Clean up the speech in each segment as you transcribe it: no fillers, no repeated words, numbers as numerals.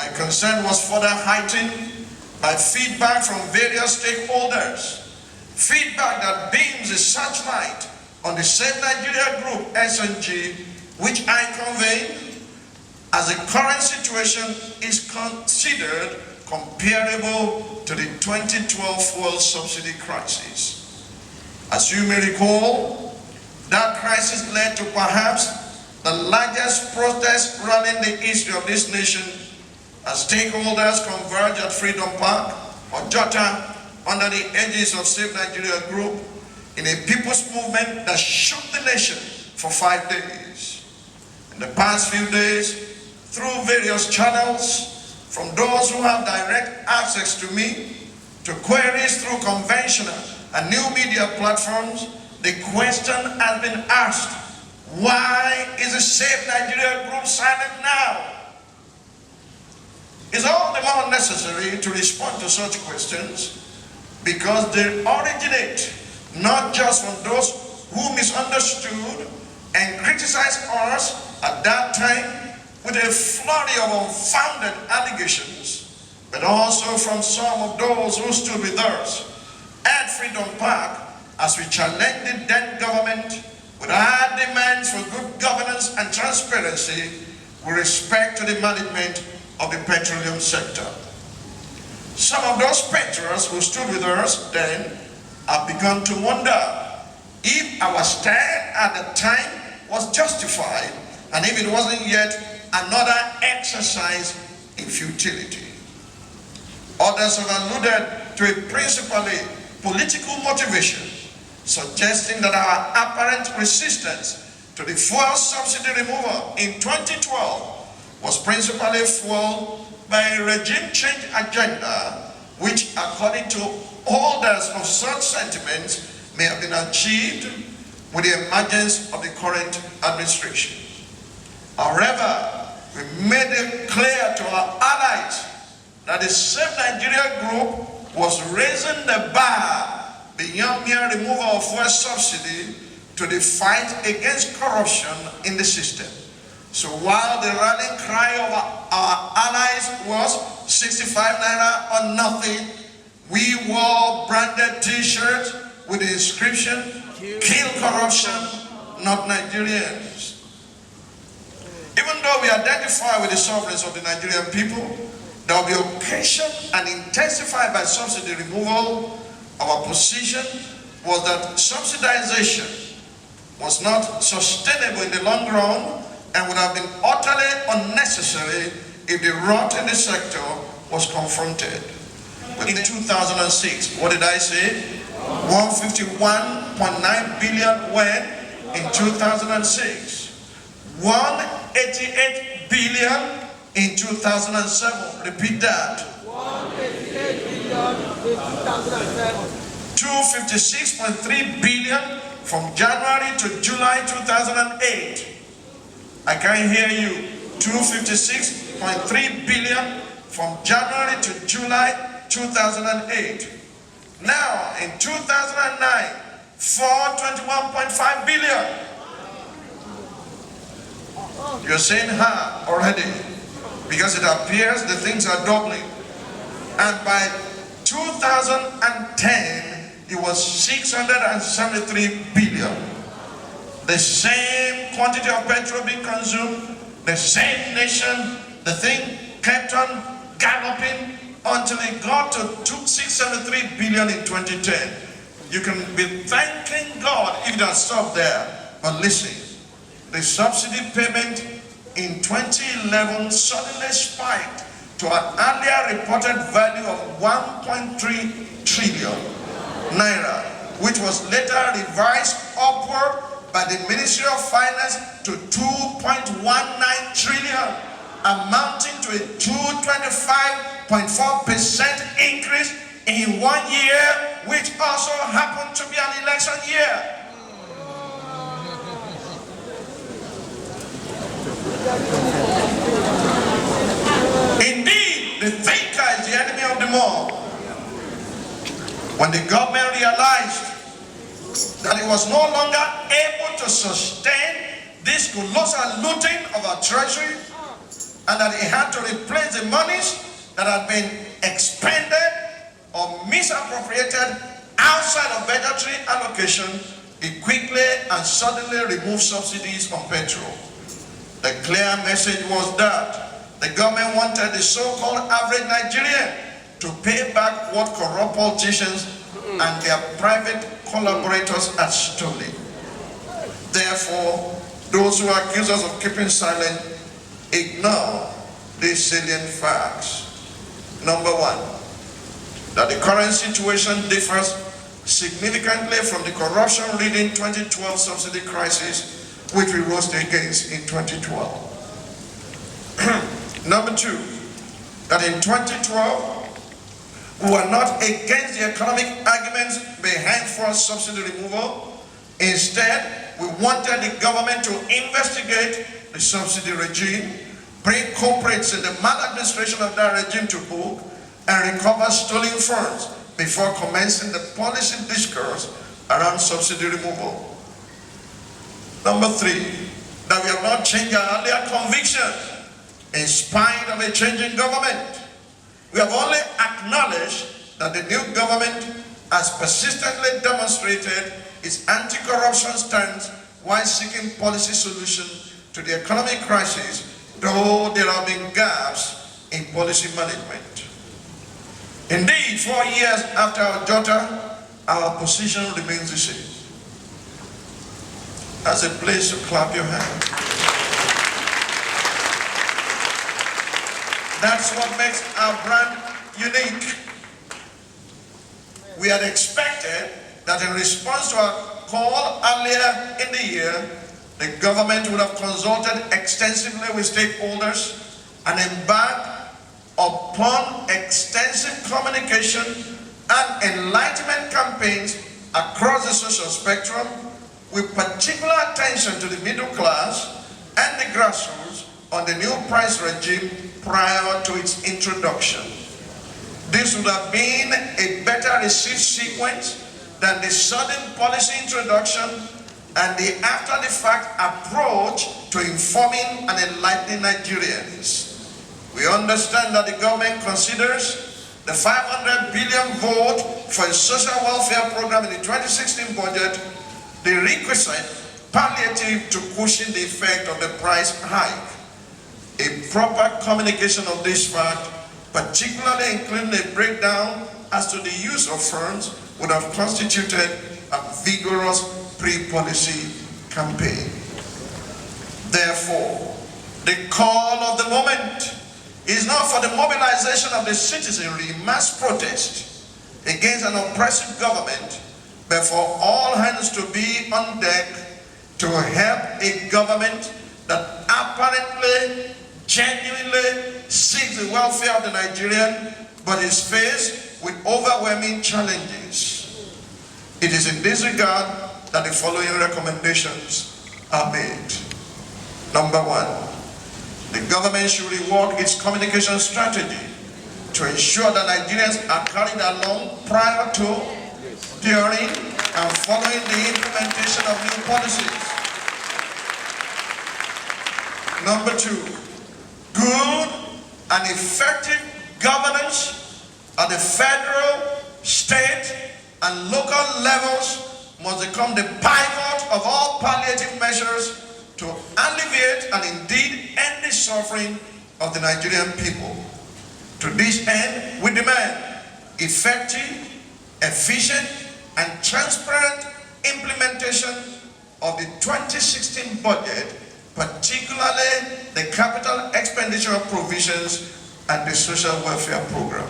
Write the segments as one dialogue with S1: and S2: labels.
S1: My concern was further heightened by feedback from various stakeholders. Feedback that beams a searchlight on the Save Nigeria Group, SNG, which I conveyed as the current situation is considered comparable to the 2012 fuel subsidy crisis. As you may recall, that crisis led to perhaps the largest protest rally in the history of this nation as stakeholders converged at Freedom Park, Ojota, under the aegis of Save Nigeria Group in a people's movement that shook the nation for 5 days. In the past few days, through various channels, from those who have direct access to me, to queries through conventional and new media platforms, the question has been asked, why is the Save Nigeria Group silent now? It's all the more necessary to respond to such questions because they originate not just from those who misunderstood and criticized us at that time with a flurry of unfounded allegations, but also from some of those who stood with us at Freedom Park as we challenged the then government with our demands for good governance and transparency with respect to the management of the petroleum sector. Some of those patrons who stood with us then have begun to wonder if our stand at the time was justified and if it wasn't yet another exercise in futility. Others have alluded to a principally political motivation, suggesting that our apparent resistance to the fuel subsidy removal in 2012 was principally fueled by a regime change agenda, which, according to holders of such sentiments, may have been achieved with the emergence of the current administration. However, we made it clear to our allies that the Save Nigeria Group was raising the bar beyond mere removal of fuel subsidy to the fight against corruption in the system. So while the rallying cry of our allies was 65 naira or nothing, we wore branded t-shirts with the inscription, "Kill corruption, not Nigerians." Even though we identify with the sovereignty of the Nigerian people, there will be occasion and intensified by subsidy removal. Our position was that subsidization was not sustainable in the long run and would have been utterly unnecessary if the rot in the sector was confronted. But in 2006, what did I say? 151.9 billion when in 2006. 188 billion in 2007. Repeat that.
S2: 188 billion in 2007.
S1: 256.3 billion from January to July 2008. I can't hear you. 256.3 billion from January to July 2008. Now, in 2009, 421.5 billion. You're saying ha already, because it appears the things are doubling. And by 2010, it was 673 billion. The same quantity of petrol being consumed, the same nation, the thing kept on galloping until it got to 673 billion in 2010. You can be thanking God if it had stopped there. But listen, the subsidy payment in 2011 suddenly spiked to an earlier reported value of 1.3 trillion naira, which was later revised upward by the Ministry of Finance to 2.19 trillion, amounting to a 225.4% increase in 1 year, which also happened to be an election year. Indeed, the thinker is the enemy of the more. When the government realized that it was no longer able to sustain this colossal looting of our treasury, and that he had to replace the monies that had been expended or misappropriated outside of budgetary allocation. He quickly and suddenly removed subsidies on petrol. The clear message was that the government wanted the so-called average Nigerian to pay back what corrupt politicians and their private collaborators had stolen. Therefore, those who accuse us of keeping silent ignore these salient facts. Number one, that the current situation differs significantly from the corruption-ridden 2012 subsidy crisis which we rose against in 2012. Number two, that in 2012, we were not against the economic arguments behind forced subsidy removal. Instead, we wanted the government to investigate the subsidy regime, bring culprits in the maladministration of that regime to book, and recover stolen funds before commencing the policy discourse around subsidy removal. Number three, that we have not changed our earlier conviction in spite of a changing government. We have only acknowledged that the new government has persistently demonstrated its anti-corruption stance while seeking policy solutions to the economic crisis, though there have been gaps in policy management. Indeed, 4 years after Ojota, our position remains the same. That's a place to clap your hands. That's what makes our brand unique. We had expected that in response to our call earlier in the year, the government would have consulted extensively with stakeholders and embarked upon extensive communication and enlightenment campaigns across the social spectrum, with particular attention to the middle class and the grassroots on the new price regime prior to its introduction. This would have been a better received sequence than the sudden policy introduction and the after-the-fact approach to informing and enlightening Nigerians. We understand that the government considers the 500 billion vote for a social welfare program in the 2016 budget the requisite palliative to cushion the effect of the price hike. A proper communication of this fact, particularly including a breakdown as to the use of funds, would have constituted a vigorous pre-policy campaign. Therefore, the call of the moment is not for the mobilization of the citizenry in mass protest against an oppressive government, but for all hands to be on deck to help a government that apparently, genuinely seeks the welfare of the Nigerian, but is faced with overwhelming challenges. It is in this regard that the following recommendations are made. Number one, the government should rework its communication strategy to ensure that Nigerians are carried along prior to, during, and following the implementation of new policies. Number two, good and effective governance at the federal, state, and local levels must become the pivot of all palliative measures to alleviate and indeed end the suffering of the Nigerian people. To this end, we demand effective, efficient, and transparent implementation of the 2016 budget, particularly the capital expenditure provisions and the social welfare program.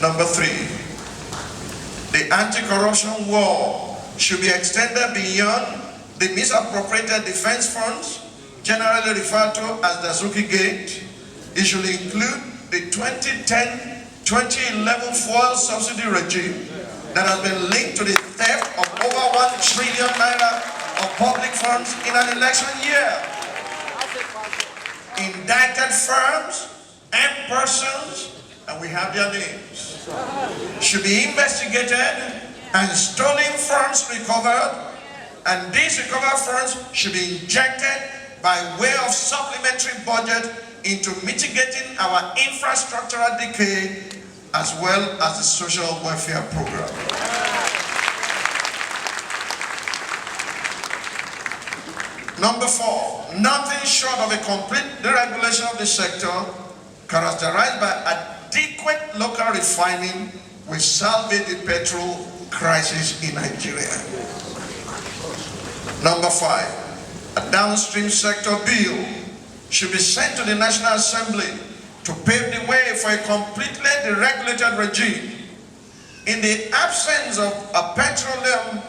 S1: Number three, the anti-corruption war should be extended beyond the misappropriated defense funds, generally referred to as the Zuki Gate. It should include the 2010-2011 fuel subsidy regime that has been linked to the theft of over 1 trillion naira of public funds in an election year. Indicted firms and persons, and we have their names, should be investigated and stolen funds recovered, and these recovered funds should be injected by way of supplementary budget into mitigating our infrastructural decay as well as the social welfare program. Number 4, nothing short of a complete deregulation of the sector characterized by adequate local refining will salvage the petrol crisis in Nigeria. Number 5, a downstream sector bill should be sent to the National Assembly to pave the way for a completely deregulated regime. In the absence of a petroleum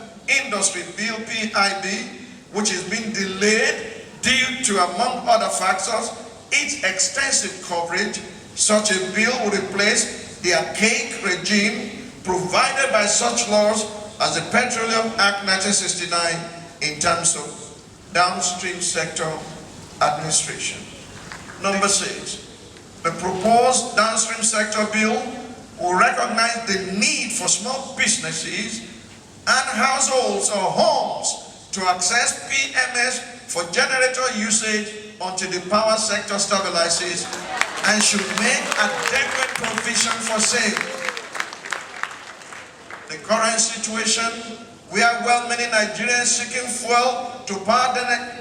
S1: industry bill, PIB, which is being delayed due to, among other factors, its extensive coverage, such a bill would replace the archaic regime provided by such laws as the Petroleum Act 1969 in terms of downstream sector administration. Number 6, the proposed downstream sector bill will recognize the need for small businesses and households or homes to access PMS for generator usage until the power sector stabilizes, and should make adequate provision for sale. The current situation where well-many Nigerians seeking fuel to power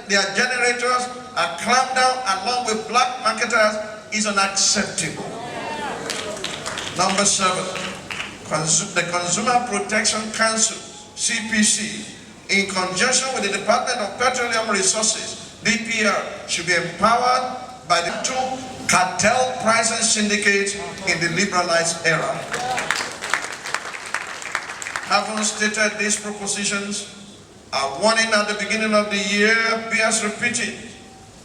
S1: their generators are clamped down along with black marketers is unacceptable. Number 7, the Consumer Protection Council, CPC, in conjunction with the Department of Petroleum Resources, DPR, should be empowered by the 2 cartel pricing syndicates in the liberalized era. Having stated these propositions, a warning at the beginning of the year bears repeating.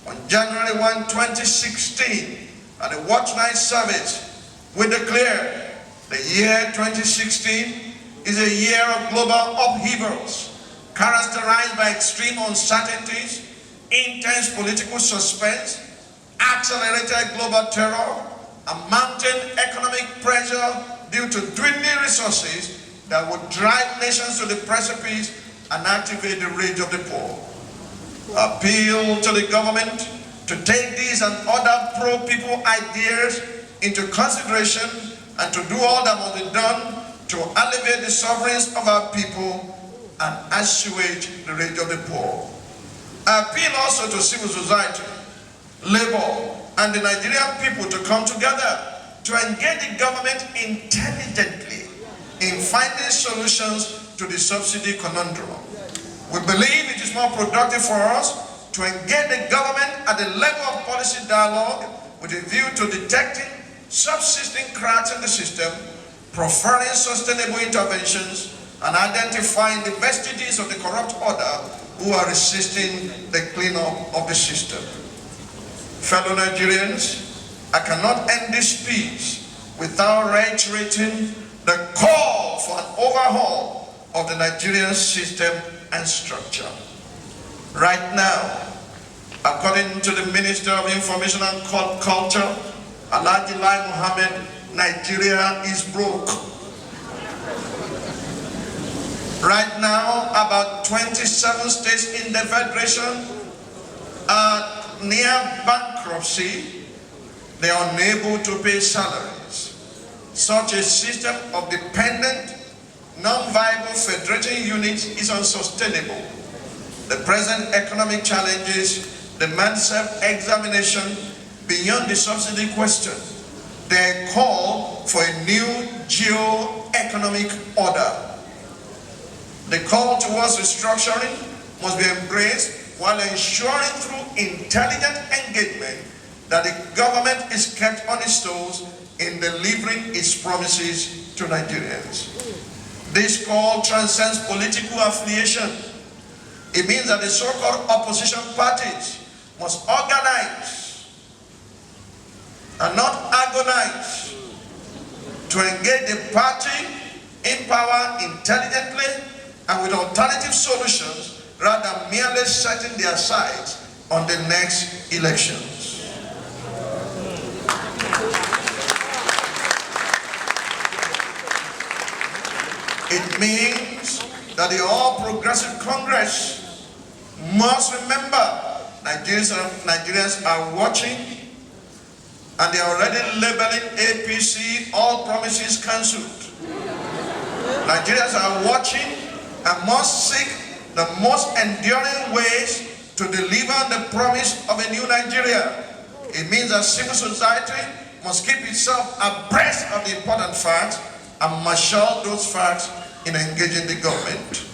S1: On January 1, 2016, at the Watch Night service, we declare the year 2016 is a year of global upheavals, characterized by extreme uncertainties, intense political suspense, accelerated global terror, and mounting economic pressure due to dwindling resources that would drive nations to the precipice and activate the rage of the poor. Appeal to the government to take these and other pro-people ideas into consideration and to do all that must be done to alleviate the sufferings of our people and assuage the rage of the poor. I appeal also to civil society, labor, and the Nigerian people to come together to engage the government intelligently in finding solutions to the subsidy conundrum. We believe it is more productive for us to engage the government at the level of policy dialogue with a view to detecting subsisting cracks in the system, preferring sustainable interventions, and identifying the vestiges of the corrupt order who are resisting the cleanup of the system. Fellow Nigerians, I cannot end this speech without reiterating the call for an overhaul of the Nigerian system and structure. Right now, according to the Minister of Information and Culture, Alhaji Lai Mohammed, Nigeria is broke. Right now, about 27 states in the Federation are near bankruptcy. They are unable to pay salaries. Such a system of dependent, non-viable federating units is unsustainable. The present economic challenges demand self-examination beyond the subsidy question. They call for a new geo-economic order. The call towards restructuring must be embraced while ensuring through intelligent engagement that the government is kept on its toes in delivering its promises to Nigerians. This call transcends political affiliation. It means that the so-called opposition parties must organize and not agonize to engage the party in power intelligently and with alternative solutions rather than merely setting their sights on the next elections. It means that the All Progressive Congress must remember Nigerians are watching, and they are already labeling APC all promises cancelled. Nigerians are watching and must seek the most enduring ways to deliver the promise of a new Nigeria. It means that civil society must keep itself abreast of the important facts and marshal those facts in engaging the government.